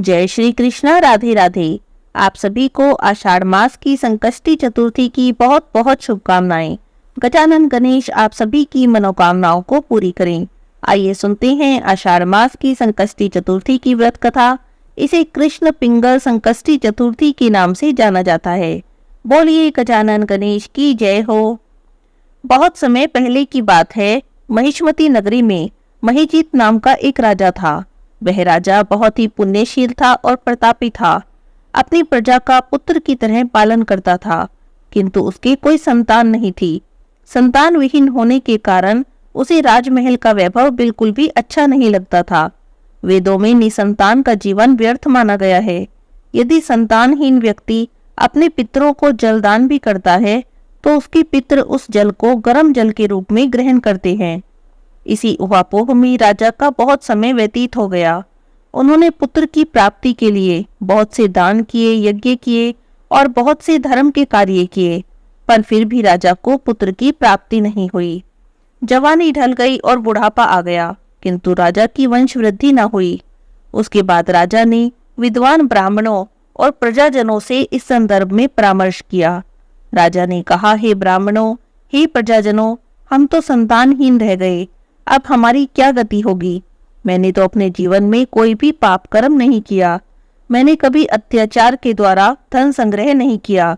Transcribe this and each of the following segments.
जय श्री कृष्णा। राधे राधे। आप सभी को आषाढ़ मास की संकष्टी चतुर्थी की बहुत बहुत शुभकामनाएं। गजानन गणेश आप सभी की मनोकामनाओं को पूरी करें। आइए सुनते हैं आषाढ़ मास की संकष्टी चतुर्थी की व्रत कथा। इसे कृष्ण पिंगल संकष्टी चतुर्थी के नाम से जाना जाता है। बोलिए गजानन गणेश की जय हो। बहुत समय पहले की बात है। महिष्मती नगरी में महिजीत नाम का एक राजा था। वह राजा बहुत ही पुण्यशील था और प्रतापी था। अपनी प्रजा का पुत्र की तरह पालन करता था, किंतु उसकी कोई संतान नहीं थी। संतान विहीन होने के कारण उसे राजमहल का वैभव बिल्कुल भी अच्छा नहीं लगता था। वेदों में निसंतान का जीवन व्यर्थ माना गया है। यदि संतानहीन व्यक्ति अपने पितरों को जलदान भी करता है तो उसके पितर उस जल को गर्म जल के रूप में ग्रहण करते हैं। इसी उहापोह में राजा का बहुत समय व्यतीत हो गया। उन्होंने पुत्र की प्राप्ति के लिए बहुत से दान किए, यज्ञ किए और बहुत से धर्म के कार्य किए, पर फिर भी राजा को पुत्र की प्राप्ति नहीं हुई। जवानी ढल गई और बुढ़ापा आ गया, किंतु राजा की वंश वृद्धि न हुई। उसके बाद राजा ने विद्वान ब्राह्मणों और प्रजाजनों से इस संदर्भ में परामर्श किया। राजा ने कहा, हे ब्राह्मणों, हे प्रजाजनों, हम तो संतानहीन रह गए। अब हमारी क्या गति होगी? मैंने तो अपने जीवन में कोई भी पाप कर्म नहीं किया। मैंने कभी अत्याचार के द्वारा धन संग्रह नहीं किया।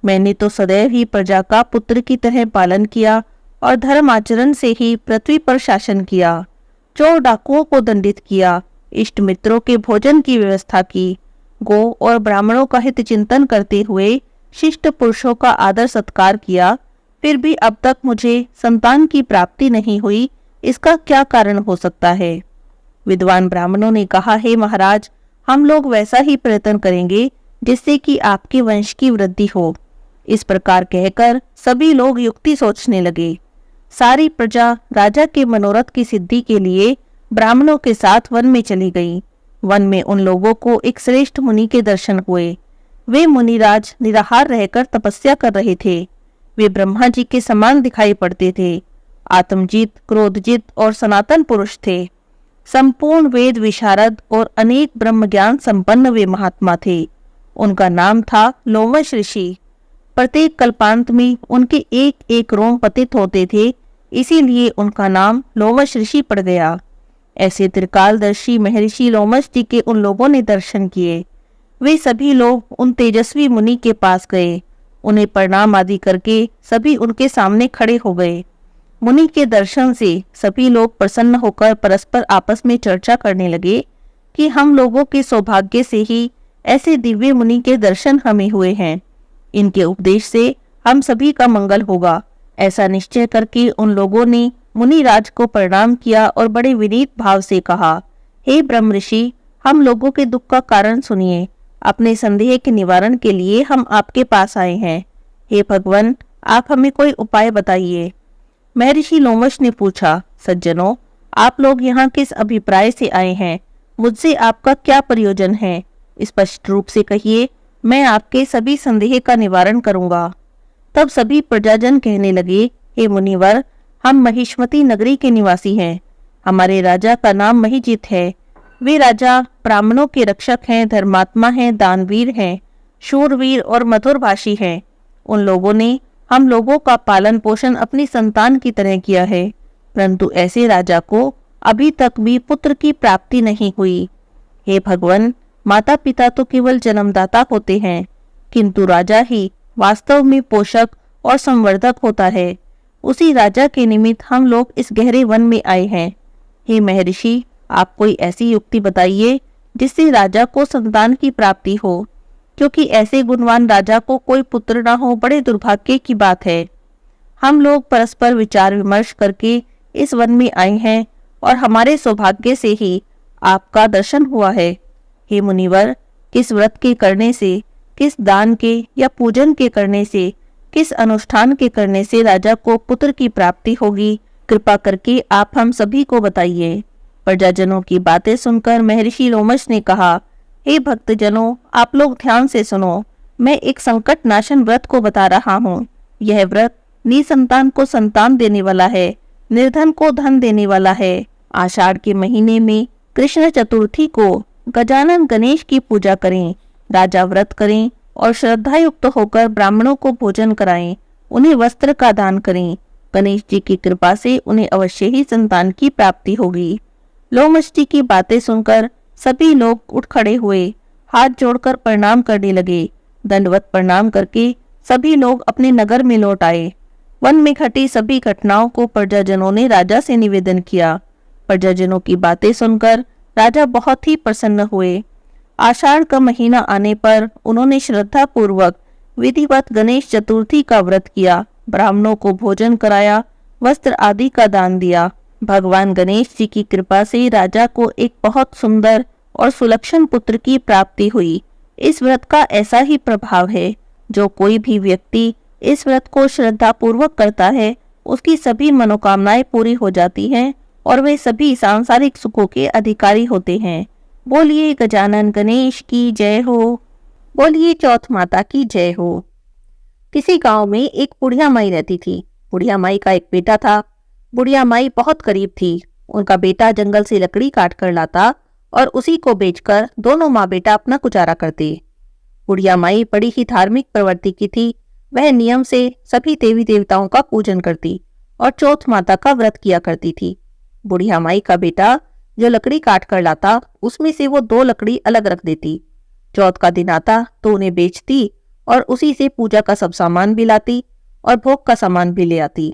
मैंने तो सदैव ही प्रजा का पुत्र की तरह पालन किया और धर्म आचरण से ही पृथ्वी पर शासन किया। चोर डाकुओं को दंडित किया, इष्ट मित्रों के भोजन की व्यवस्था की, गो और ब्राह्मणों का हित चिंतन करते हुए शिष्ट पुरुषों का आदर सत्कार किया। फिर भी अब तक मुझे संतान की प्राप्ति नहीं हुई। इसका क्या कारण हो सकता है? विद्वान ब्राह्मणों ने कहा, हे महाराज, हम लोग वैसा ही प्रयत्न करेंगे जिससे कि आपके वंश की वृद्धि हो। इस प्रकार कहकर सभी लोग युक्ति सोचने लगे। सारी प्रजा राजा के मनोरथ की सिद्धि के लिए ब्राह्मणों के साथ वन में चली गई। वन में उन लोगों को एक श्रेष्ठ मुनि के दर्शन हुए। वे मुनिराज निराहार रहकर तपस्या कर रहे थे। वे ब्रह्मा जी के समान दिखाई पड़ते थे। आत्मजीत, क्रोधजित और सनातन पुरुष थे। संपूर्ण वेद विशारद और अनेक ब्रह्म ज्ञान संपन्न वे महात्मा थे। उनका नाम था लोमश ऋषि। प्रत्येक कल्पांत में उनके एक एक रोम पतित होते थे, इसीलिए उनका नाम लोमश ऋषि पड़ गया। ऐसे त्रिकालदर्शी महर्षि लोमश जी के उन लोगों ने दर्शन किए। वे सभी लोग उन तेजस्वी मुनि के पास गए। उन्हें प्रणाम आदि करके सभी उनके सामने खड़े हो गए। मुनि के दर्शन से सभी लोग प्रसन्न होकर परस्पर आपस में चर्चा करने लगे कि हम लोगों के सौभाग्य से ही ऐसे दिव्य मुनि के दर्शन हमें हुए हैं। इनके उपदेश से हम सभी का मंगल होगा। ऐसा निश्चय करके उन लोगों ने मुनिराज को प्रणाम किया और बड़े विनीत भाव से कहा, हे ब्रह्म ऋषि, हम लोगों के दुख का कारण सुनिए। अपने संदेह के निवारण के लिए हम आपके पास आए हैं। हे भगवान, आप हमें कोई उपाय बताइए। महर्षि लोमश ने पूछा, सज्जनों, आप लोग यहाँ किस अभिप्राय से आए हैं? मुझसे आपका क्या प्रयोजन है? स्पष्ट रूप से कहिए, मैं आपके सभी संदेह का निवारण करूंगा। तब सभी प्रजाजन कहने लगे, हे मुनिवर, हम महिष्मती नगरी के निवासी हैं। हमारे राजा का नाम महिजीत है। वे राजा ब्राह्मणों के रक्षक हैं, धर्मात्मा हैं, दानवीर हैं, शूरवीर और मधुरभाषी हैं। उन लोगों ने हम लोगों का पालन पोषण अपनी संतान की तरह किया है, परंतु ऐसे राजा को अभी तक भी पुत्र की प्राप्ति नहीं हुई। हे भगवान, माता पिता तो केवल जन्मदाता होते हैं, किंतु राजा ही वास्तव में पोषक और संवर्धक होता है। उसी राजा के निमित्त हम लोग इस गहरे वन में आए हैं। हे महर्षि, आप कोई ऐसी युक्ति बताइए जिससे राजा को संतान की प्राप्ति हो, क्योंकि ऐसे गुणवान राजा को कोई पुत्र न हो बड़े दुर्भाग्य की बात है। हम लोग परस्पर विचार विमर्श करके इस वन में आए हैं और हमारे सौभाग्य से ही आपका दर्शन हुआ है। हे मुनिवर, किस व्रत के करने से, किस दान के या पूजन के करने से, किस अनुष्ठान के करने से राजा को पुत्र की प्राप्ति होगी? कृपा करके आप हम सभी को बताइए। प्रजाजनों की बातें सुनकर महर्षि लोमश ने कहा, हे भक्तजनों, आप लोग ध्यान से सुनो। मैं एक संकट नाशन व्रत को बता रहा हूँ। यह व्रत निसंतान को संतान देने वाला है, निर्धन को धन देने वाला है। आषाढ़ के महीने में कृष्ण चतुर्थी को गजानन गणेश की पूजा करें, राजा व्रत करें और श्रद्धायुक्त होकर ब्राह्मणों को भोजन कराएं, उन्हें वस्त्र का दान करें। गणेश जी की कृपा से उन्हें अवश्य ही संतान की प्राप्ति होगी। लोमश की बातें सुनकर सभी लोग उठ खड़े हुए, हाथ जोड़कर प्रणाम करने लगे। दंडवत प्रणाम करके सभी लोग अपने नगर में लौट आए। वन में घटी सभी घटनाओं को प्रजाजनों ने राजा से निवेदन किया। प्रजाजनों की बातें सुनकर राजा बहुत ही प्रसन्न हुए। आषाढ़ का महीना आने पर उन्होंने श्रद्धा पूर्वक विधिवत गणेश चतुर्थी का व्रत किया, ब्राह्मणों को भोजन कराया, वस्त्र आदि का दान दिया। भगवान गणेश जी की कृपा से राजा को एक बहुत सुंदर और सुलक्षण पुत्र की प्राप्ति हुई। इस व्रत का ऐसा ही प्रभाव है, जो कोई भी व्यक्ति इस व्रत को श्रद्धा पूर्वक करता है, उसकी सभी मनोकामनाएं पूरी हो जाती हैं और वे सभी सांसारिक सुखों के अधिकारी होते हैं। बोलिए गजानन गणेश की जय हो। बोलिए चौथ माता की जय हो। किसी गांव में एक बुढ़िया माई रहती थी। बुढ़िया माई का एक बेटा था। बुढ़िया माई बहुत गरीब थी। उनका बेटा जंगल से लकड़ी काट कर लाता और उसी को बेचकर दोनों माँ बेटा अपना गुजारा करते। बुढ़िया माई बड़ी ही धार्मिक प्रवृत्ति की थी। वह नियम से सभी देवी देवताओं का पूजन करती और चौथ माता का व्रत किया करती थी। बुढ़िया माई का बेटा जो लकड़ी काट कर लाता, उसमें से वो 2 लकड़ी अलग रख देती। चौथ का दिन आता तो उन्हें बेचती और उसी से पूजा का सब सामान भी लाती और भोग का सामान भी ले आती।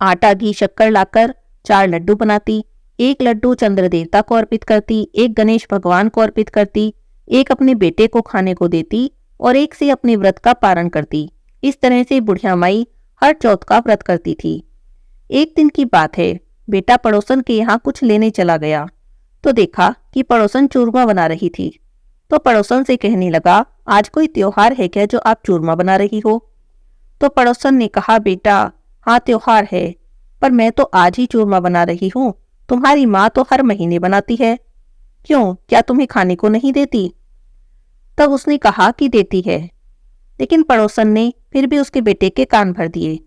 आटा घी शक्कर लाकर 4 लड्डू बनाती। 1 लड्डू चंद्र देवता को अर्पित करती, 1 गणेश भगवान को अर्पित करती, 1 अपने बेटे को खाने को देती और 1 से अपने व्रत का पारण करती। इस तरह से बुढ़िया माई हर चौथ का व्रत करती थी। एक दिन की बात है, बेटा पड़ोसन के यहाँ कुछ लेने चला गया तो देखा कि पड़ोसन चूरमा बना रही थी। तो पड़ोसन से कहने लगा, आज कोई त्योहार है क्या जो आप चूरमा बना रही हो? तो पड़ोसन ने कहा, बेटा हाँ त्योहार है, पर मैं तो आज ही चूरमा बना रही हूँ। तुम्हारी माँ तो हर महीने बनाती है। क्यों, क्या तुम्हें खाने को नहीं देती? तब उसने कहा कि देती है। लेकिन पड़ोसन ने फिर भी उसके बेटे के कान भर दिए।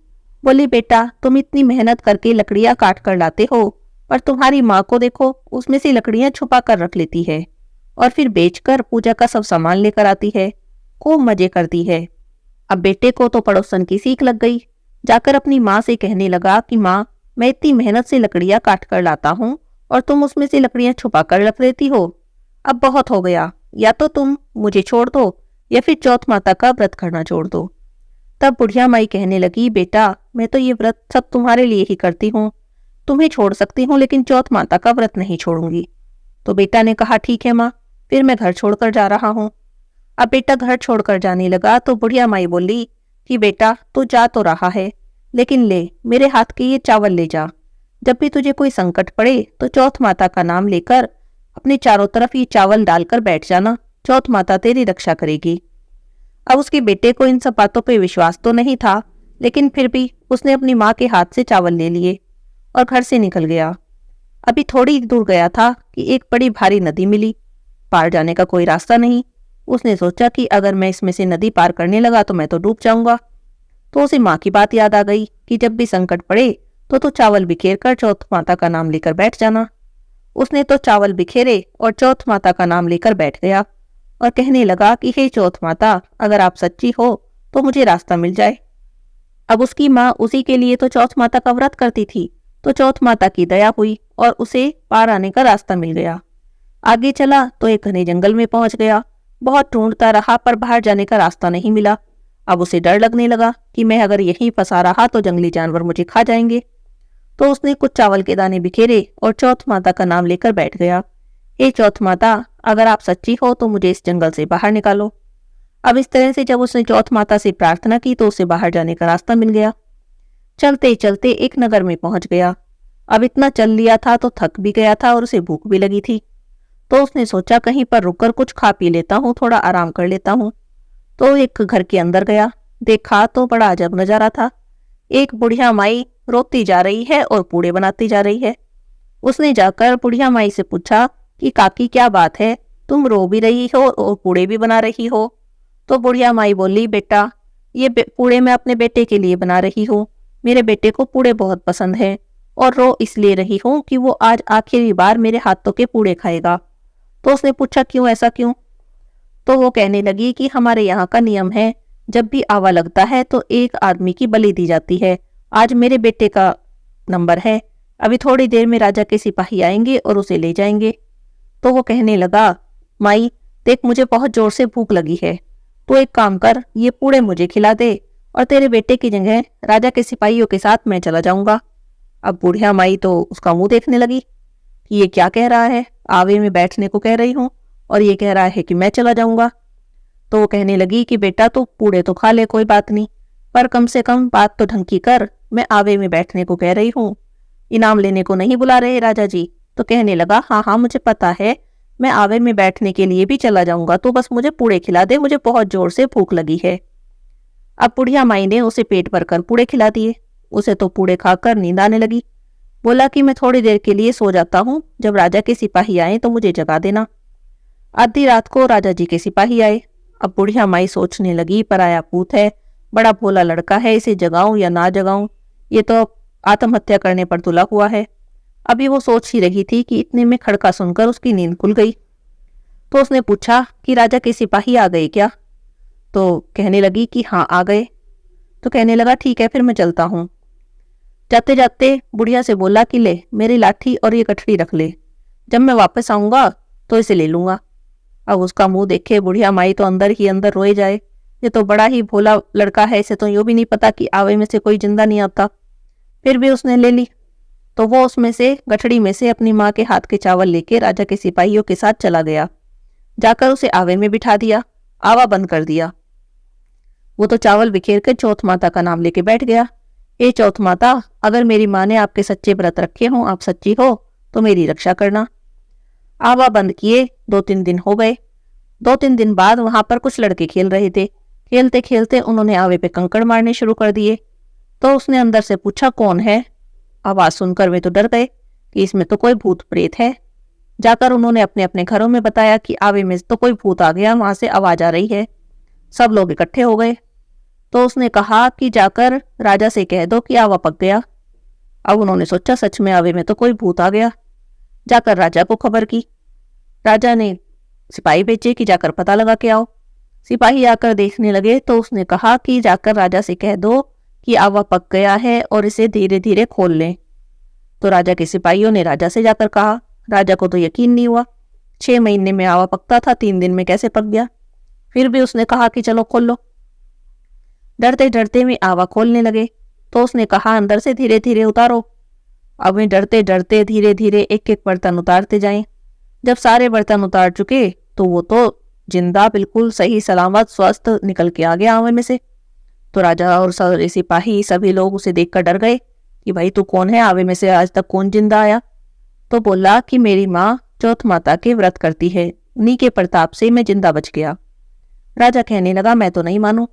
बोली, बेटा तुम इतनी मेहनत करके लकड़ियां काट कर लाते हो, पर तुम्हारी माँ को देखो, उसमें से लकड़ियां छुपा कर रख लेती है और फिर बेचकर पूजा का सब सामान लेकर आती है, खूब मजे करती है। अब बेटे को तो पड़ोसन की सीख लग गई। जाकर अपनी माँ से कहने लगा कि माँ, मैं इतनी मेहनत से लकड़ियां काट कर लाता हूँ और तुम उसमें से लकड़ियां छुपा कर रख लेती हो। अब बहुत हो गया, या तो तुम मुझे छोड़ दो या फिर चौथ माता का व्रत करना छोड़ दो। तब बुढ़िया माई कहने लगी, बेटा मैं तो ये व्रत सब तुम्हारे लिए ही करती हूँ, तुम्हें छोड़ सकती हूँ लेकिन चौथ माता का व्रत नहीं छोड़ूंगी। तो बेटा ने कहा, ठीक है माँ, फिर मैं घर छोड़कर जा रहा हूँ। अब बेटा घर छोड़कर जाने लगा तो बुढ़िया माई बोली कि बेटा तू जा तो रहा है, लेकिन ले मेरे हाथ के ये चावल ले जा। जब भी तुझे कोई संकट पड़े तो चौथ माता का नाम लेकर अपने चारों तरफ ये चावल डालकर बैठ जाना, चौथ माता तेरी रक्षा करेगी। अब उसके बेटे को इन सब बातों पर विश्वास तो नहीं था, लेकिन फिर भी उसने अपनी माँ के हाथ से चावल ले लिए और घर से निकल गया। अभी थोड़ी दूर गया था कि एक बड़ी भारी नदी मिली। पार जाने का कोई रास्ता नहीं। उसने सोचा कि अगर मैं इसमें से नदी पार करने लगा तो मैं तो डूब जाऊंगा। तो उसे माँ की बात याद आ गई कि जब भी संकट पड़े तो तू चावल बिखेर कर चौथ माता का नाम लेकर बैठ जाना। उसने तो चावल बिखेरे और चौथ माता का नाम लेकर बैठ गया और कहने लगा कि हे चौथ माता, अगर आप सच्ची हो तो मुझे रास्ता मिल जाए। अब उसकी माँ उसी के लिए तो चौथ माता का व्रत करती थी, तो चौथ माता की दया हुई और उसे पार आने का रास्ता मिल गया। आगे चला तो एक घने जंगल में पहुंच गया। बहुत ढूंढता रहा पर बाहर जाने का रास्ता नहीं मिला। अब उसे डर लगने लगा कि मैं अगर यहीं फंसा रहा तो जंगली जानवर मुझे खा जाएंगे। तो उसने कुछ चावल के दाने बिखेरे और चौथ माता का नाम लेकर बैठ गया। हे चौथ माता, अगर आप सच्ची हो तो मुझे इस जंगल से बाहर निकालो। अब इस तरह से जब उसने चौथ माता से प्रार्थना की तो उसे बाहर जाने का रास्ता मिल गया। चलते चलते एक नगर में पहुंच गया। अब इतना चल लिया था तो थक भी गया था और उसे भूख भी लगी थी। तो उसने सोचा कहीं पर रुककर कुछ खा पी लेता हूँ, थोड़ा आराम कर लेता हूँ। तो एक घर के अंदर गया। देखा तो बड़ा अजब नजारा था। एक बुढ़िया माई रोती जा रही है और पूड़े बनाती जा रही है। उसने जाकर बुढ़िया माई से पूछा कि काकी क्या बात है, तुम रो भी रही हो और पूड़े भी बना रही हो? तो बुढ़िया माई बोली, बेटा ये पूड़े मैं अपने बेटे के लिए बना रही हूँ। मेरे बेटे को पूड़े बहुत पसंद है और रो इसलिए रही हूँ कि वो आज आखिरी बार मेरे हाथों के पूड़े खाएगा। तो उसने पूछा क्यों, ऐसा क्यों? तो वो कहने लगी कि हमारे यहाँ का नियम है, जब भी आवा लगता है तो एक आदमी की बलि दी जाती है। आज मेरे बेटे का नंबर है, अभी थोड़ी देर में राजा के सिपाही आएंगे और उसे ले जाएंगे। तो वो कहने लगा, माई देख, मुझे बहुत जोर से भूख लगी है, तो एक काम कर, ये पूड़े मुझे खिला दे और तेरे बेटे की जगह राजा के सिपाहियों के साथ मैं चला जाऊंगा। अब बुढ़िया माई तो उसका मुंह देखने लगी कि ये क्या कह रहा है, आवे में बैठने को कह रही हूँ और ये कह रहा है कि मैं चला जाऊंगा। तो वो कहने लगी कि बेटा तू पूड़े तो खा ले, कोई बात नहीं, पर कम से कम बात तो ढंग की कर, मैं आवे में बैठने को कह रही हूँ, इनाम लेने को नहीं बुला रहे राजा जी। तो कहने लगा, हाँ हाँ मुझे पता है, मैं आवे में बैठने के लिए भी चला जाऊंगा, तो बस मुझे पूड़े खिला दे, मुझे बहुत जोर से भूख लगी है। अब बुढ़िया माई ने उसे पेट भरकर पूड़े खिला दिए। उसे तो पूड़े खाकर नींद आने लगी। बोला कि मैं थोड़ी देर के लिए सो जाता हूँ, जब राजा के सिपाही आए तो मुझे जगा देना। आधी रात को राजा जी के सिपाही आए। अब बुढ़िया माई सोचने लगी, पराया पूत है, बड़ा भोला लड़का है, इसे जगाऊं या ना जगाऊं, ये तो आत्महत्या करने पर तुला हुआ है। अभी वो सोच ही रही थी कि इतने में खड़का सुनकर उसकी नींद खुल गई। तो उसने पूछा कि राजा के सिपाही आ गए क्या? तो कहने लगी कि हाँ आ गए। तो कहने लगा, ठीक है फिर मैं चलता हूँ। जाते जाते बुढ़िया से बोला कि ले मेरी लाठी और ये कठड़ी रख ले, जब मैं वापस आऊंगा तो इसे ले लूंगा। अब उसका मुंह देखे बुढ़िया माई तो अंदर ही अंदर रोए जाए, ये तो बड़ा ही भोला लड़का है, इसे तो यूं भी नहीं पता कि आवे में से कोई जिंदा नहीं आता। फिर भी उसने ले ली। तो वो उसमें से गठड़ी में से अपनी माँ के हाथ के चावल लेके राजा के सिपाहियों के साथ चला गया। जाकर उसे आवे में बिठा दिया, आवा बंद कर दिया। वो तो चावल बिखेर कर चौथ माता का नाम लेके बैठ गया। ए चौथ माता, अगर मेरी माँ ने आपके सच्चे व्रत रखे हों, आप सच्ची हो तो मेरी रक्षा करना। आवा बंद किए 2-3 दिन हो गए। 2-3 दिन बाद वहां पर कुछ लड़के खेल रहे थे। खेलते खेलते उन्होंने आवे पे कंकड़ मारने शुरू कर दिए। तो उसने अंदर से पूछा, कौन है? आवाज सुनकर वे तो डर गए कि इसमें तो कोई भूत प्रेत है। जाकर उन्होंने अपने अपने घरों में बताया कि आवे में तो कोई भूत आ गया, वहां से आवाज आ रही है। सब लोग इकट्ठे हो गए। तो उसने कहा कि जाकर राजा से कह दो कि आवा पक गया। अब उन्होंने सोचा सच में आवे में तो कोई भूत आ गया। जाकर राजा को खबर की। राजा ने सिपाही भेजे कि जाकर पता लगा के आओ। सिपाही आकर देखने लगे तो उसने कहा कि जाकर राजा से कह दो कि आवा पक गया है और इसे धीरे धीरे खोल लें। तो राजा के सिपाहियों ने राजा से जाकर कहा। राजा को तो यकीन नहीं हुआ, 6 महीने में आवा पकता था, 3 दिन में कैसे पक गया? फिर भी उसने कहा कि चलो खोल लो। डरते डरते वे आवा खोलने लगे। तो उसने कहा, अंदर से धीरे धीरे उतारो। अब वे डरते डरते धीरे धीरे एक एक बर्तन उतारते जाएं। जब सारे बर्तन उतार चुके तो वो तो जिंदा बिल्कुल सही सलामत स्वस्थ निकल के आ गया आवे में से। तो राजा और सारे सिपाही सभी लोग उसे देखकर डर गए कि भाई तू कौन है, आवे में से आज तक कौन जिंदा आया? तो बोला कि मेरी माँ चौथ माता के व्रत करती है, उन्हीं के प्रताप से मैं जिंदा बच गया। राजा कहने लगा, मैं तो नहीं मानू,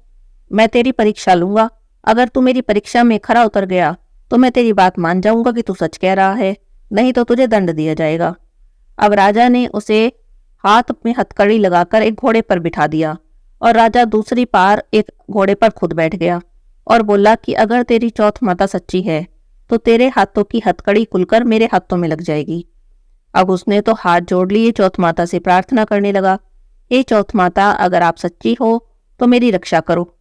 मैं तेरी परीक्षा लूंगा। अगर तू मेरी परीक्षा में खरा उतर गया तो मैं तेरी बात मान जाऊंगा कि तू सच कह रहा है, नहीं तो तुझे दंड दिया जाएगा। अब राजा ने उसे हाथ में हथकड़ी लगाकर एक घोड़े पर बिठा दिया और राजा दूसरी पार एक घोड़े पर खुद बैठ गया और बोला कि अगर तेरी चौथ माता सच्ची है तो तेरे हाथों की हथकड़ी खुलकर मेरे हाथों में लग जाएगी। अब उसने तो हाथ जोड़ लिए, चौथ माता से प्रार्थना करने लगा, हे चौथ माता, अगर आप सच्ची हो तो मेरी रक्षा करो।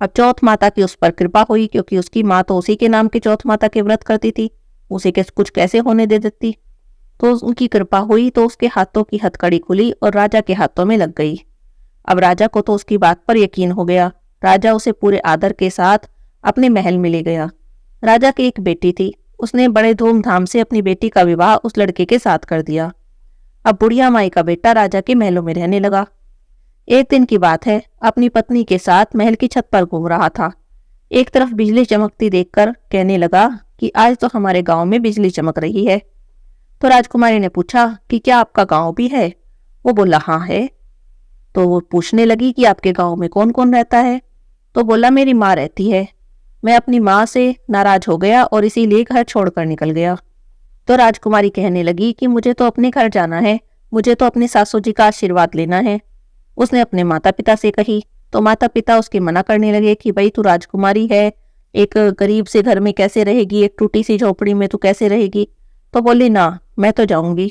अब चौथ माता की उस पर कृपा हुई, क्योंकि उसकी माँ तो उसी के नाम की चौथ माता के व्रत करती थी, उसे कुछ कैसे होने दे देती। तो उनकी कृपा हुई तो उसके हाथों की हथकड़ी खुली और राजा के हाथों में लग गई। अब राजा को तो उसकी बात पर यकीन हो गया। राजा उसे पूरे आदर के साथ अपने महल में ले गया। राजा की एक बेटी थी, उसने बड़े धूमधाम से अपनी बेटी का विवाह उस लड़के के साथ कर दिया। अब बुढ़िया माई का बेटा राजा के महलों में रहने लगा। एक दिन की बात है, अपनी पत्नी के साथ महल की छत पर घूम रहा था। एक तरफ बिजली चमकती देखकर कहने लगा कि आज तो हमारे गांव में बिजली चमक रही है। तो राजकुमारी ने पूछा कि क्या आपका गांव भी है? वो बोला हाँ है। तो वो पूछने लगी कि आपके गांव में कौन कौन रहता है? तो बोला मेरी माँ रहती है, मैं अपनी माँ से नाराज हो गया और इसीलिए घर छोड़कर निकल गया। तो राजकुमारी कहने लगी कि मुझे तो अपने घर जाना है, मुझे तो अपने सासू जी का आशीर्वाद लेना है। उसने अपने माता पिता से कही तो माता पिता उसके मना करने लगे कि भाई तू राजकुमारी है, एक गरीब से घर में कैसे रहेगी, एक टूटी सी झोपड़ी में तू कैसे रहेगी? तो बोली ना, मैं तो जाऊंगी।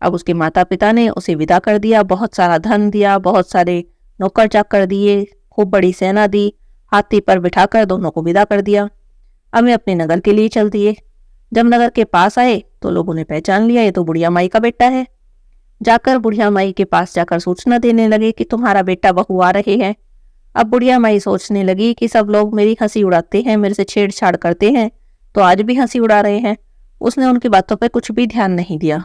अब उसके माता पिता ने उसे विदा कर दिया, बहुत सारा धन दिया, बहुत सारे नौकर चाकर दिए, खूब बड़ी सेना दी, हाथी पर बिठाकर दोनों को विदा कर दिया। अब वे अपने नगर के लिए चल दिए। जब नगर के पास आए तो लोगों ने पहचान लिया, ये तो बुढ़िया माई का बेटा है। जाकर बुढ़िया माई के पास जाकर सूचना देने लगे कि तुम्हारा बेटा बहू आ रहे हैं। अब बुढ़िया माई सोचने लगी कि सब लोग मेरी हंसी उड़ाते हैं, मेरे से छेड़छाड़ करते हैं, तो आज भी हंसी उड़ा रहे हैं। उसने उनकी बातों पर कुछ भी ध्यान नहीं दिया।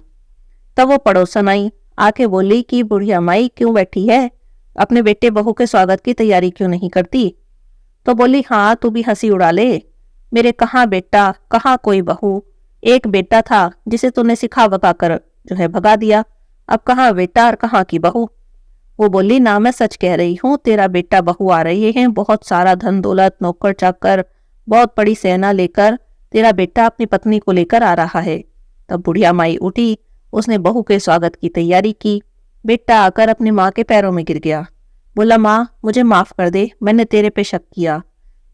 तब वो पड़ोसन आई, आके बोली कि बुढ़िया माई क्यों बैठी है, अपने बेटे बहू के स्वागत की तैयारी क्यों नहीं करती। तो बोली, हाँ तू भी हंसी उड़ा ले, मेरे कहाँ बेटा कहाँ कोई बहू, एक बेटा था जिसे तूने सिखा बका कर जो है भगा दिया, अब कहाँ बेटा और कहाँ की बहू। वो बोली, ना मैं सच कह रही हूँ, तेरा बेटा बहू आ रहे हैं, बहुत सारा धन दौलत, नौकर चाकर, बहुत बड़ी सेना लेकर तेरा बेटा अपनी पत्नी को लेकर आ रहा है। तब बुढ़िया माई उठी, उसने बहू के स्वागत की तैयारी की। बेटा आकर अपनी माँ के पैरों में गिर गया, बोला, माँ मुझे माफ कर दे, मैंने तेरे पे शक किया,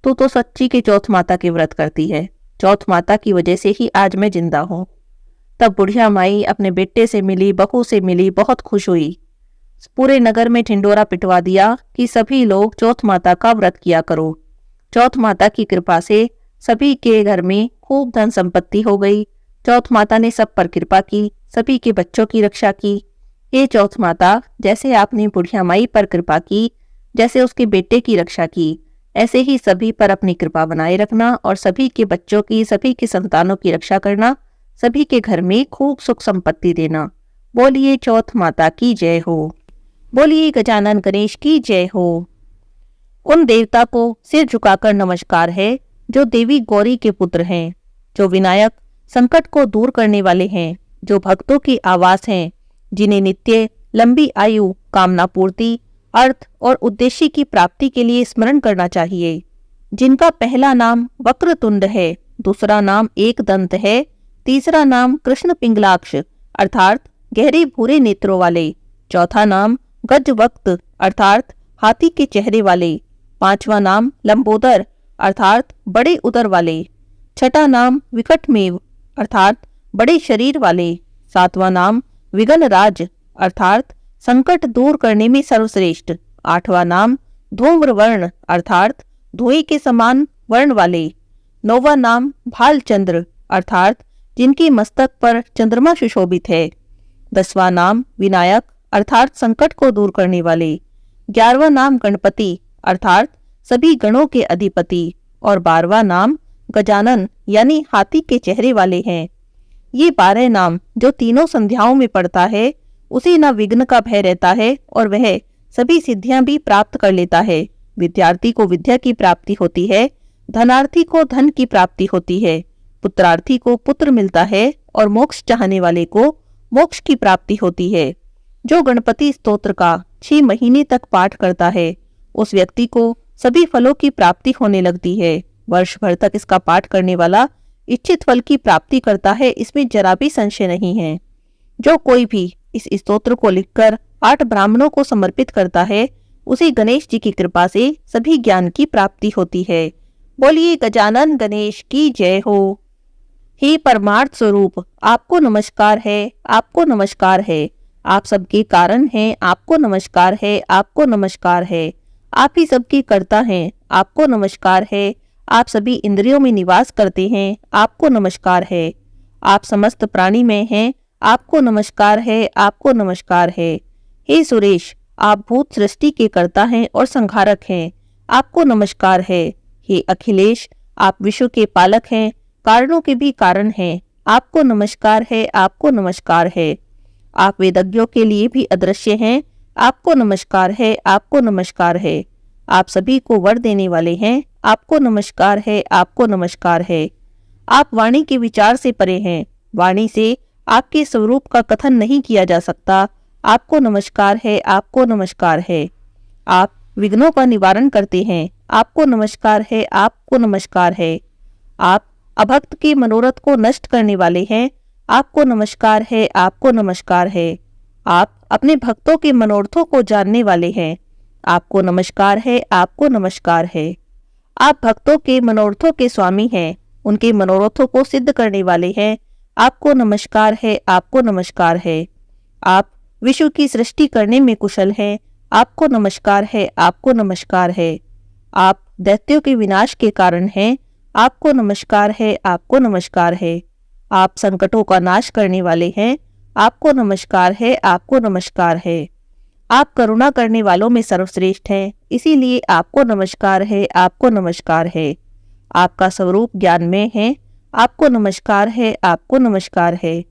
तू तो सच्ची की चौथ माता के व्रत करती है, चौथ माता की वजह से ही आज मैं जिंदा हूँ। तब बुढ़िया माई अपने बेटे से मिली, बहू से मिली, बहुत खुश हुई। पूरे नगर में ढिंडोरा पिटवा दिया कि सभी लोग चौथ माता का व्रत किया करो। चौथ माता की कृपा से सभी के घर में खूब धन संपत्ति हो गई। चौथ माता ने सब पर कृपा की, सभी के बच्चों की रक्षा की। ये चौथ माता, जैसे आपने बुढ़िया माई पर कृपा की, जैसे उसके बेटे की रक्षा की, ऐसे ही सभी पर अपनी कृपा बनाए रखना और सभी के बच्चों की, सभी के संतानों की रक्षा करना, सभी के घर में खूब सुख संपत्ति देना। बोलिए चौथ माता की जय हो। बोलिए गजानन गणेश की जय हो। उन देवता को सिर झुकाकर नमस्कार है जो देवी गौरी के पुत्र हैं, जो विनायक संकट को दूर करने वाले हैं, जो भक्तों की आवास हैं, जिन्हें नित्य लंबी आयु, कामना पूर्ति, अर्थ और उद्देश्य की प्राप्ति के लिए स्मरण करना चाहिए। जिनका पहला नाम वक्रतुंड है, दूसरा नाम एक दंत है, तीसरा नाम कृष्ण पिंगलाक्ष अर्थात गहरे भूरे नेत्रों वाले, चौथा नाम गजवक्त अर्थात हाथी के चेहरे वाले, पांचवा नाम लंबोदर अर्थात बड़े उदर वाले, छठा नाम विकटमेव अर्थात बड़े शरीर वाले, सातवां नाम विघ्नराज अर्थात संकट दूर करने में सर्वश्रेष्ठ, आठवां नाम धूम्रवर्ण अर्थात धुएं के समान वर्ण वाले, नौवां नाम भालचंद्र अर्थात जिनकी मस्तक पर चंद्रमा सुशोभित है, 10वां नाम विनायक अर्थात संकट को दूर करने वाले, 11वां नाम गणपति अर्थात सभी गणों के अधिपति और 12वां नाम गजानन यानी हाथी के चेहरे वाले हैं। ये 12 नाम जो तीनों संध्याओं में पड़ता है, उसे न विघ्न का भय रहता है और वह सभी सिद्धियां भी प्राप्त कर लेता है। विद्यार्थी को विद्या की प्राप्ति होती है, धनार्थी को धन की प्राप्ति होती है, पुत्रार्थी को पुत्र मिलता है और मोक्ष चाहने वाले को मोक्ष की प्राप्ति होती है। जो गणपति स्तोत्र का 6 महीने तक पाठ करता है, उस व्यक्ति को सभी फलों की प्राप्ति होने लगती है। वर्ष भर तक इसका पाठ करने वाला इच्छित फल की प्राप्ति करता है, इसमें जरा भी संशय नहीं है। जो कोई भी इस स्तोत्र को लिखकर 8 ब्राह्मणों को समर्पित करता है, उसे गणेश जी की कृपा से सभी ज्ञान की प्राप्ति होती है। बोलिए गजानन गणेश की जय हो। हे परमार्थ स्वरूप, आपको नमस्कार है, आपको नमस्कार है। आप सबके कारण हैं, आपको नमस्कार है, आपको नमस्कार है। आप ही सबके कर्ता हैं, आपको नमस्कार है। आप सभी इंद्रियों में निवास करते हैं, आपको नमस्कार है। आप समस्त प्राणी में हैं, आपको नमस्कार है, आपको नमस्कार है। हे सुरेश, आप भूत सृष्टि के कर्ता हैं और संहारक हैं, आपको नमस्कार है। हे अखिलेश, आप विश्व के पालक हैं, कारणों के भी कारण हैं, आपको नमस्कार है, आपको नमस्कार है। आप वेदज्ञों के लिए भी अदृश्य हैं, आपको नमस्कार है, आपको नमस्कार है। आप सभी को वर देने वाले हैं, आपको नमस्कार है, आपको नमस्कार है। आप वाणी के विचार से परे हैं, वाणी से आपके स्वरूप का कथन नहीं किया जा सकता, आपको नमस्कार है, आपको नमस्कार है। आप विघ्नों का निवारण करते हैं, आपको नमस्कार है, आपको नमस्कार है। आप अभक्त के मनोरथ को नष्ट करने वाले हैं, आपको नमस्कार है, आपको नमस्कार है। आप अपने भक्तों के मनोरथों को जानने वाले हैं, आपको नमस्कार है, आपको नमस्कार है। आप भक्तों के मनोरथों के स्वामी हैं, उनके मनोरथों को सिद्ध करने वाले हैं, आपको नमस्कार है, आपको नमस्कार है। आप विश्व की सृष्टि करने में कुशल हैं, आपको नमस्कार है, आपको नमस्कार है। आप दैत्यों के विनाश के कारण हैं, आपको नमस्कार है, आपको नमस्कार है। आप संकटों का नाश करने वाले हैं, आपको नमस्कार है, आपको नमस्कार है। आप करुणा करने वालों में सर्वश्रेष्ठ हैं, इसीलिए आपको नमस्कार है, आपको नमस्कार है। आपका स्वरूप ज्ञान में है, आपको नमस्कार है, आपको नमस्कार है।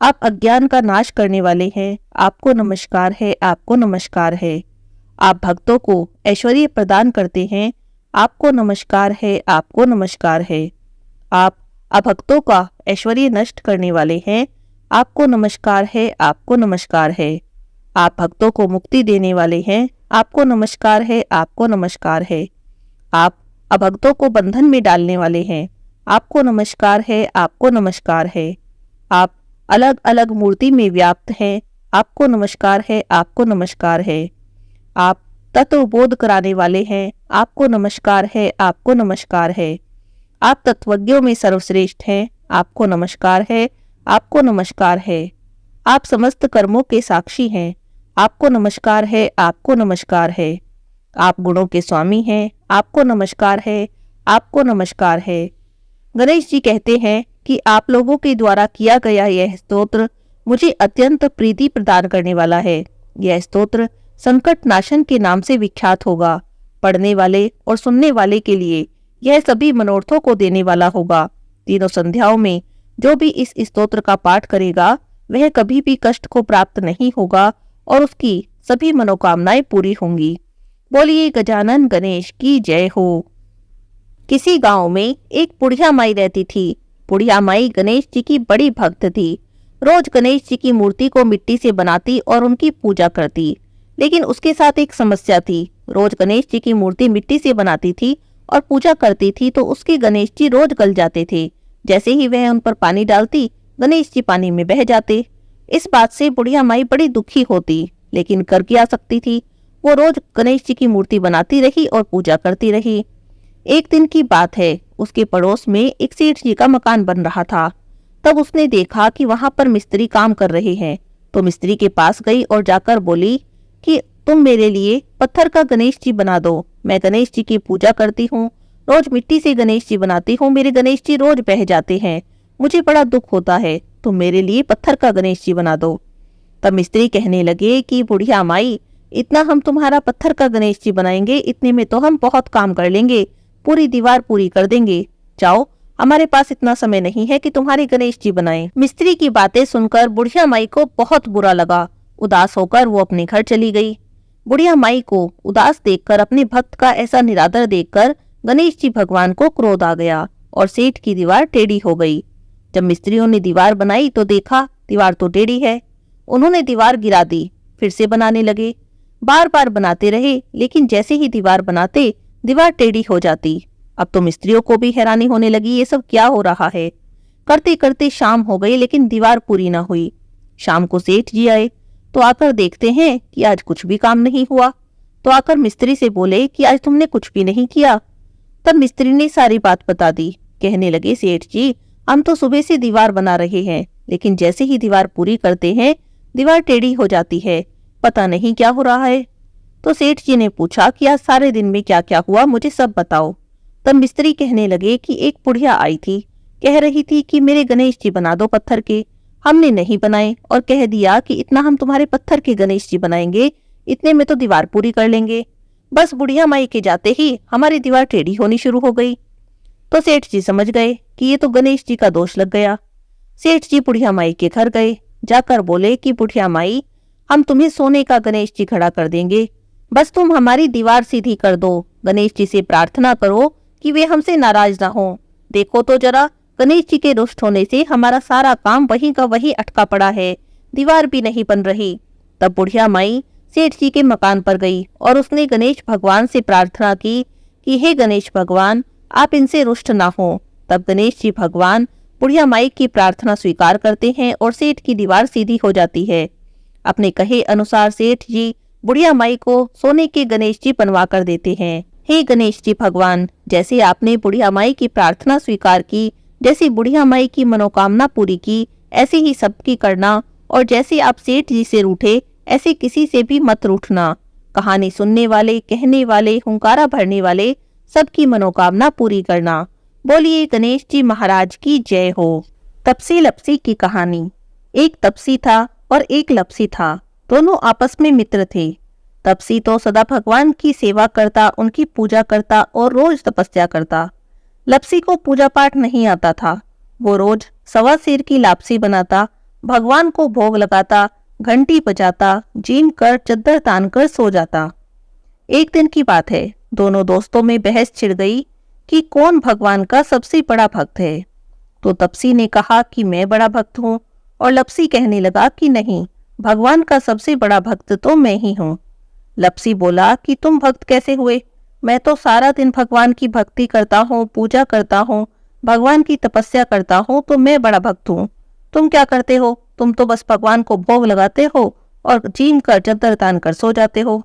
आप अज्ञान का नाश करने वाले हैं, आपको नमस्कार है, आपको नमस्कार है। आप भक्तों को ऐश्वर्य प्रदान करते हैं, आपको नमस्कार है, आपको नमस्कार है। आप अभक्तों का ऐश्वर्य नष्ट करने वाले हैं, आपको नमस्कार है, आपको नमस्कार है। आप भक्तों को मुक्ति देने वाले हैं, आपको नमस्कार है, आपको नमस्कार है। आप अभक्तों को बंधन में डालने वाले हैं, आपको नमस्कार है, आपको नमस्कार है। आप अलग अलग मूर्ति में व्याप्त हैं, आपको नमस्कार है, आपको नमस्कार है। आप तत्व बोध कराने वाले हैं, आपको नमस्कार है, आपको नमस्कार है। आप तत्वज्ञों में सर्वश्रेष्ठ हैं, आपको नमस्कार है, आपको नमस्कार है। आप समस्त कर्मों के साक्षी हैं, आपको नमस्कार है, आपको नमस्कार है। आप गुणों के स्वामी हैं, आपको नमस्कार है, आपको नमस्कार है। गणेश जी कहते हैं कि आप लोगों के द्वारा किया गया यह स्तोत्र मुझे अत्यंत प्रीति प्रदान करने वाला है। यह स्तोत्र संकट नाशन के नाम से विख्यात होगा। पढ़ने वाले और सुनने वाले के लिए यह सभी मनोरथों को देने वाला होगा। तीनों संध्याओं में जो भी इस स्तोत्र का पाठ करेगा वह कभी भी कष्ट को प्राप्त नहीं होगा और उसकी सभी मनोकामनाएं पूरी होंगी। बोलिए गजानन गणेश की जय हो। किसी गांव में एक बुढ़िया माई रहती थी। बुढ़िया माई गणेश जी की बड़ी भक्त थी। रोज गणेश जी की मूर्ति को मिट्टी से बनाती और उनकी पूजा करती, लेकिन उसके साथ एक समस्या थी। रोज गणेश जी की मूर्ति मिट्टी से बनाती थी और पूजा करती थी तो उसके गणेश जी रोज गल जाते थे। जैसे ही वह उन पर पानी डालती, गणेश जी पानी में बह जाते। इस बात से बुढ़िया माई बड़ी दुखी होती, लेकिन कर क्या सकती थी। वो रोज गणेश जी की मूर्ति बनाती रही और पूजा करती रही। एक दिन की बात है, उसके पड़ोस में एक सेठ जी का मकान बन रहा था। तब उसने देखा कि वहां पर मिस्त्री काम कर रहे हैं, तो मिस्त्री के पास गई और जाकर बोली कि तुम मेरे लिए पत्थर का गणेश जी बना दो। मैं गणेश जी की पूजा करती हूँ, रोज मिट्टी से गणेश जी बनाती हूँ, मेरे गणेश जी रोज बह जाते हैं, मुझे बड़ा दुख होता है, तुम मेरे लिए पत्थर का गणेश जी बना दो। तब मिस्त्री कहने लगे कि बुढ़िया माई, इतना हम तुम्हारा पत्थर का गणेश जी बनाएंगे, इतने में तो हम बहुत काम कर लेंगे, पूरी दीवार पूरी कर देंगे। जाओ, हमारे पास इतना समय नहीं है कि तुम्हारे गणेश जी बनाएं। मिस्त्री की बातें सुनकर बुढ़िया माई को बहुत बुरा लगा। उदास होकर वो अपने घर चली गई। बुढ़िया माई को उदास देखकर, अपने भक्त का ऐसा निरादर देखकर गणेश जी भगवान को क्रोध आ गया और सेठ की दीवार टेढ़ी हो गई। जब मिस्त्रियों ने दीवार बनाई तो देखा दीवार तो टेढ़ी है। उन्होंने दीवार गिरा दी, फिर से बनाने लगे। बार बार बनाते रहे, लेकिन जैसे ही दीवार बनाते दीवार टेढ़ी हो जाती। अब तो मिस्त्रियों को भी हैरानी होने लगी, ये सब क्या हो रहा है। करते करते शाम हो गई, लेकिन दीवार पूरी न हुई। शाम को सेठ जी आए तो आकर देखते हैं कि आज कुछ भी काम नहीं हुआ। तो आकर मिस्त्री से बोले कि आज तुमने कुछ भी नहीं किया। तब मिस्त्री ने सारी बात बता दी। कहने लगे, सेठ जी, हम तो सुबह से दीवार बना रहे हैं, लेकिन जैसे ही दीवार पूरी करते हैं दीवार टेढ़ी हो जाती है, पता नहीं क्या हो रहा है। तो सेठ जी ने पूछा कि आज सारे दिन में क्या क्या हुआ, मुझे सब बताओ। तब मिस्त्री कहने लगे कि एक बुढ़िया आई थी, कह रही थी कि मेरे गणेश जी बना दो पत्थर के। हमने नहीं बनाए और कह दिया कि इतना हम तुम्हारे पत्थर के गणेश जी बनाएंगे, इतने में तो दीवार पूरी कर लेंगे। बस बुढ़िया माई के जाते ही हमारी दीवार टेढ़ी होनी शुरू हो गई। तो सेठ जी समझ गए कि ये तो गणेश जी का दोष लग गया। सेठ जी बुढ़िया माई के घर गए, जाकर बोले कि बुढ़िया माई, हम तुम्हें सोने का गणेश जी खड़ा कर देंगे, बस तुम हमारी दीवार सीधी कर दो। गणेश जी से प्रार्थना करो कि वे हमसे नाराज ना हो। देखो तो जरा, गणेश जी के रुष्ट होने से हमारा सारा काम वहीं का वहीं अटका पड़ा है, दीवार भी नहीं बन रही। तब बुढ़िया माई सेठ जी के मकान पर गई और उसने गणेश भगवान से प्रार्थना की कि हे गणेश भगवान, आप इनसे रुष्ट ना हो। तब गणेश जी भगवान बुढ़िया माई की प्रार्थना स्वीकार करते हैं और सेठ की दीवार सीधी हो जाती है। अपने कहे अनुसार सेठ जी बुढ़िया माई को सोने के गणेश जी बनवा कर देते हैं। हे गणेश जी भगवान, जैसे आपने बुढ़िया माई की प्रार्थना स्वीकार की, जैसी बुढ़िया माई की मनोकामना पूरी की, ऐसे ही सबकी करना और जैसे आप सेठ जी से रूठे, ऐसे किसी से भी मत रूठना। कहानी सुनने वाले, कहने वाले, हुंकारा भरने वाले सबकी मनोकामना पूरी करना। बोलिए गणेश जी महाराज की जय हो। तपसी लपसी की कहानी। एक तपसी था और एक लपसी था। दोनों आपस में मित्र थे। तपसी तो सदा भगवान की सेवा करता, उनकी पूजा करता और रोज तपस्या करता। लपसी को पूजा पाठ नहीं आता था। वो रोज सवा सेर की लापसी बनाता, भगवान को भोग लगाता, घंटी बजाता, जीम कर चद्दर तान कर सो जाता। एक दिन की बात है, दोनों दोस्तों में बहस छिड़ गई कि कौन भगवान का सबसे बड़ा भक्त है। तो तपसी ने कहा कि मैं बड़ा भक्त हूँ और लपसी कहने लगा कि नहीं, भगवान का सबसे बड़ा भक्त तो मैं ही हूँ। लपसी बोला कि तुम भक्त कैसे हुए? मैं तो सारा दिन भगवान की भक्ति करता हूँ, पूजा करता हूँ, भगवान की तपस्या करता हूँ, तो मैं बड़ा भक्त हूँ। तुम क्या करते हो? तुम तो बस भगवान को भोग लगाते हो और जीम कर चद्दर तान कर सो जाते हो।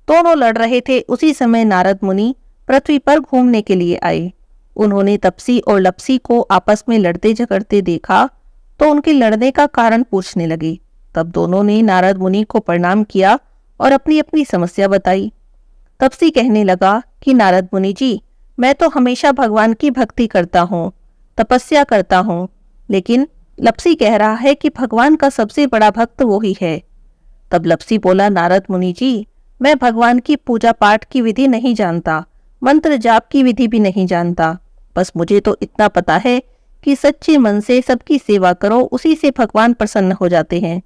दोनों लड़ रहे थे। उसी समय नारद मुनि पृथ्वी पर घूमने के लिए आए। उन्होंने तपसी और लपसी को आपस में लड़ते झगड़ते देखा तो उनके लड़ने का कारण पूछने लगे। तब दोनों ने नारद मुनि को प्रणाम किया और अपनी अपनी समस्या बताई। तपसी कहने लगा कि नारद मुनि जी, मैं तो हमेशा भगवान की भक्ति करता हूँ, तपस्या करता हूँ, लेकिन लपसी कह रहा है कि भगवान का सबसे बड़ा भक्त वो ही है। तब लपसी बोला, नारद मुनि जी, मैं भगवान की पूजा पाठ की विधि नहीं जानता, मंत्र जाप की विधि भी नहीं जानता। बस मुझे तो इतना पता है कि सच्चे मन से सबकी सेवा करो, उसी से भगवान प्रसन्न हो जाते हैं।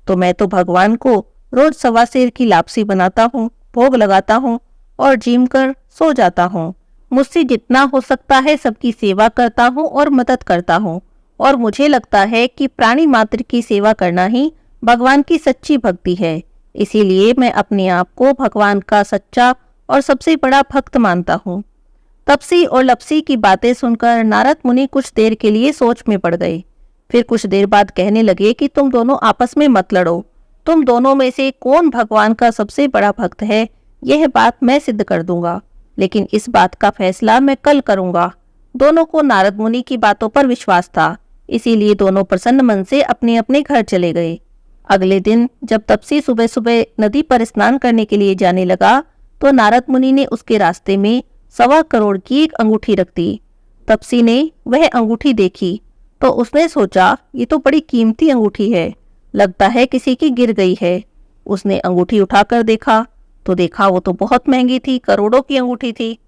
तो मैं तो भगवान को रोज सवा सेर की लापसी बनाता हूँ, भोग लगाता हूँ और जीम कर सो जाता हूँ। मुझसे जितना हो सकता है सबकी सेवा करता हूँ और मदद करता हूँ, और मुझे लगता है कि प्राणी मात्र की सेवा करना ही भगवान की सच्ची भक्ति है। इसीलिए मैं अपने आप को भगवान का सच्चा और सबसे बड़ा भक्त मानता हूँ। तपसी और लपसी की बातें सुनकर नारद मुनि कुछ देर के लिए सोच में पड़ गए। फिर कुछ देर बाद कहने लगे कि तुम दोनों आपस में मत लड़ो। तुम दोनों में से कौन भगवान का सबसे बड़ा भक्त है, यह बात मैं सिद्ध कर दूंगा, लेकिन इस बात का फैसला मैं कल करूंगा। दोनों को नारद मुनि की बातों पर विश्वास था, इसीलिए दोनों प्रसन्न मन से अपने अपने घर चले गए। अगले दिन जब तपसी सुबह सुबह नदी पर स्नान करने के लिए जाने लगा तो नारद मुनि ने उसके रास्ते में 1.25 करोड़ की एक अंगूठी रख दी। तपसी ने वह अंगूठी देखी तो उसने सोचा, ये तो बड़ी कीमती अंगूठी है, लगता है किसी की गिर गई है। उसने अंगूठी उठाकर देखा तो देखा वो तो बहुत महंगी थी, करोड़ों की अंगूठी थी।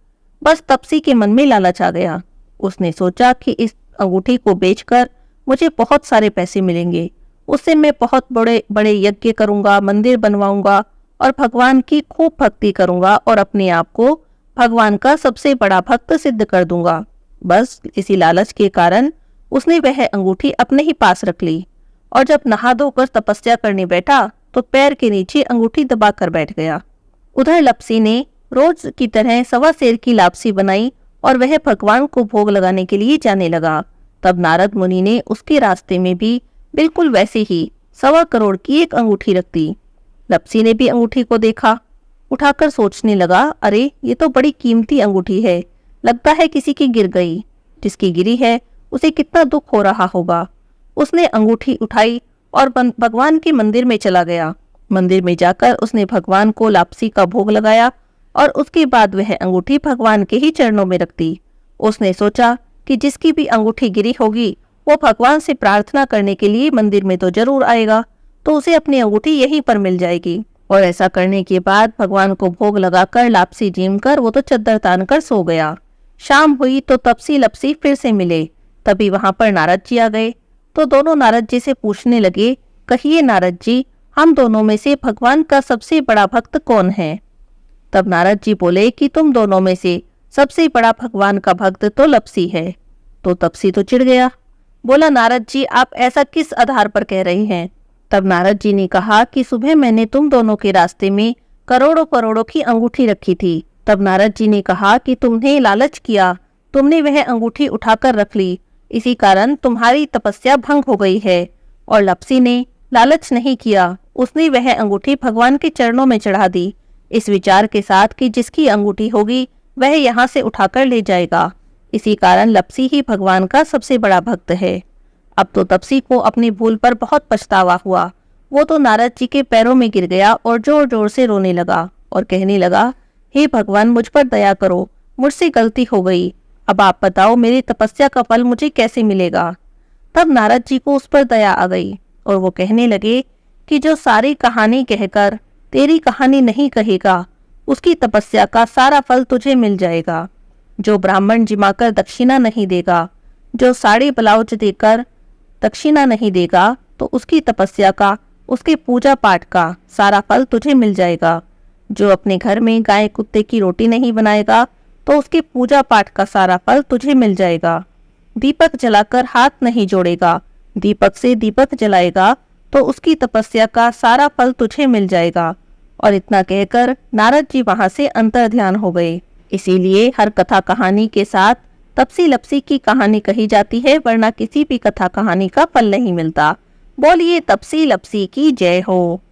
बस तपसी के मन में लालच आ गया। उसने सोचा कि इस अंगूठी को बेचकर मुझे बहुत सारे पैसे मिलेंगे, उससे मैं बहुत बड़े बड़े यज्ञ करूंगा, मंदिर बनवाऊंगा और भगवान की खूब भक्ति करूंगा और अपने आप को भगवान का सबसे बड़ा भक्त सिद्ध कर दूंगा। बस इसी लालच के कारण उसने वह अंगूठी अपने ही पास रख ली और जब नहा धोकर तपस्या करने बैठा तो पैर के नीचे अंगूठी दबाकर बैठ गया। उधर लपसी ने रोज की तरह 1.25 सेर की लापसी बनाई और वह भगवान को भोग लगाने के लिए जाने लगा। तब नारद मुनि ने उसके रास्ते में भी बिल्कुल वैसे ही 1.25 करोड़ की एक अंगूठी रख दी। लपसी ने भी अंगूठी को देखा, उठाकर सोचने लगा, अरे ये तो बड़ी कीमती अंगूठी है, लगता है किसी की गिर गई। जिसकी गिरी है उसे कितना दुख हो रहा होगा। उसने अंगूठी उठाई और भगवान के मंदिर में चला गया। मंदिर में जाकर उसने भगवान को लापसी का भोग लगाया और उसके बाद वह अंगूठी भगवान के ही चरणों में रख दी। उसने सोचा कि जिसकी भी अंगूठी गिरी होगी वो भगवान से प्रार्थना करने के लिए मंदिर में तो जरूर आएगा, तो उसे अपनी अंगूठी यहीं पर मिल जाएगी। और ऐसा करने के बाद भगवान को भोग लगाकर लापसी जीम कर वो तो चद्दर तान कर सो गया। शाम हुई तो तपसी लपसी फिर से मिले। तभी वहां पर नारद जी आ गए तो दोनों नारद जी से पूछने लगे, कहिए नारद जी, हम दोनों में से भगवान का सबसे बड़ा भक्त कौन है? तब नारद जी बोले कि तुम दोनों में से सबसे बड़ा भगवान का भक्त तो लपसी है। तो तपसी तो चिढ़ गया, बोला, नारद जी आप ऐसा किस आधार पर कह रहे हैं? तब नारद जी ने कहा कि सुबह मैंने तुम दोनों के रास्ते में करोड़ों करोड़ों की अंगूठी रखी थी। तब नारद जी ने कहा कि तुमने लालच किया, तुमने वह अंगूठी उठाकर रख ली, इसी कारण तुम्हारी तपस्या भंग हो गई है। और लपसी ने लालच नहीं किया, उसने वह अंगूठी भगवान के चरणों में चढ़ा दी, इस विचार के साथ कि जिसकी अंगूठी होगी वह यहाँ से उठाकर ले जाएगा। इसी कारण लपसी ही भगवान का सबसे बड़ा भक्त है। अब तो तपसी को अपनी भूल पर बहुत पछतावा हुआ। वो तो नारद जी के पैरों में गिर गया और जोर जोर से रोने लगा और कहने लगा, हे भगवान, मुझ पर दया करो, मुझसे गलती हो गई। अब आप बताओ मेरी तपस्या का फल मुझे कैसे मिलेगा। तब नारद जी को उस पर दया आ गई और वो कहने लगे कि जो सारी कहानी कहकर तेरी कहानी नहीं कहेगा, उसकी तपस्या का सारा फल तुझे मिल जाएगा। जो ब्राह्मण जिमाकर दक्षिणा नहीं देगा, जो साड़ी ब्लाउज देकर दक्षिणा नहीं देगा, तो उसकी तपस्या का, उसके पूजा पाठ का सारा फल तुझे मिल जाएगा। जो अपने घर में गाय कुत्ते की रोटी नहीं बनाएगा, तो उसके पूजा पाठ का सारा फल तुझे मिल जाएगा। दीपक जलाकर हाथ नहीं जोड़ेगा, दीपक से दीपक जलाएगा, तो उसकी तपस्या का सारा फल तुझे मिल जाएगा। और इतना कहकर नारद जी वहां से अंतर्ध्यान हो गए। इसीलिए हर कथा कहानी के साथ तपसी लपसी की कहानी कही जाती है, वरना किसी भी कथा कहानी का फल नहीं मिलता। बोलिए तपसी लपसी की जय हो।